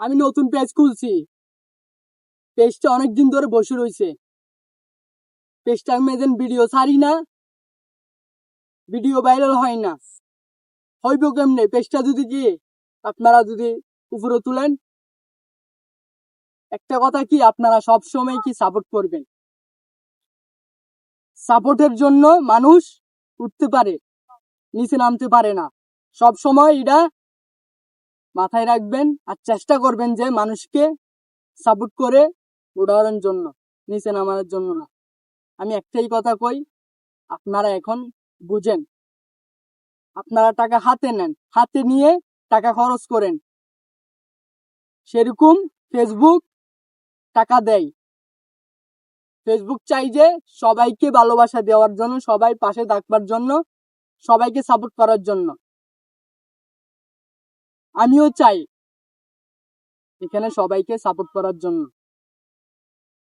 আমি নতুন পেজ খুলছি, পেজটা অনেকদিন ধরে বসে রয়েছে। পেজটা আমি যেন ভিডিও ছাড়ি না, ভিডিও ভাইরাল হয় না। হইব কেমনে? পেজটা যদি কি আপনারা যদি উপরে তুলেন, একটা কথা কি, আপনারা সব সময় কি সাপোর্ট করবেন। সাপোর্টের জন্য মানুষ উঠতে পারে, নিচে নামতে পারে না। সব সময় এটা মাথায় রাখবেন আর চেষ্টা করবেন যে মানুষকে সাপোর্ট করে উঠানোর জন্য, নিচে নামানোর জন্য না। আমি একটাই কথা কই, আপনারা এখন বুঝেন। আপনারা টাকা হাতে নেন, হাতে নিয়ে টাকা খরচ করেন। সেরকম ফেসবুক টাকা দেয়। ফেসবুক চাই যে সবাইকে ভালোবাসা দেওয়ার জন্য, সবাই পাশে থাকবার জন্য, সবাইকে সাপোর্ট করার জন্য। আমিও চাই এখানে সবাইকে সাপোর্ট করার জন্য।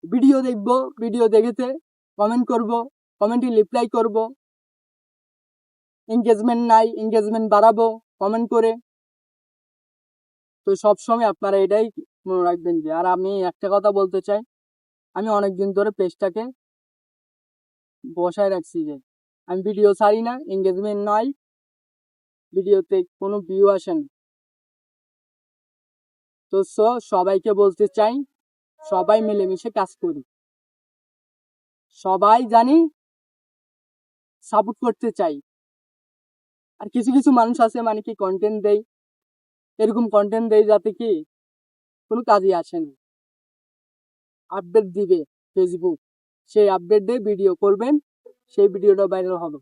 ভিডিও দেখবো, ভিডিও দেখেতে কমেন্ট করব, কমেন্টে রিপ্লাই করব। এঙ্গেজমেন্ট নাই, এঙ্গেজমেন্ট বাড়াবো কমেন্ট করে। তো সবসময় আপনারা এটাই মনে রাখবেন যে, আর আমি একটা কথা বলতে চাই, আমি অনেকদিন ধরে পেজটাকে বসায় রাখছি যে আমি ভিডিও ছাড়ি না, এঙ্গেজমেন্ট নাই, ভিডিওতে কোনো ভিউ আসে না। তো সবাইকে বলতে চাই, সবাই মিলেমিশে কাজ করি, সবাই জানি সাপোর্ট করতে চাই। আর কিছু কিছু মানুষ আছে মানে কি কন্টেন্ট দেয়, এরকম কন্টেন্ট দেয় যাতে কি কোনো কাজই আসে না। আপডেট দিবে ফেসবুক, সেই আপডেট দিয়ে ভিডিও করবেন, সেই ভিডিওটা ভাইরাল হবে।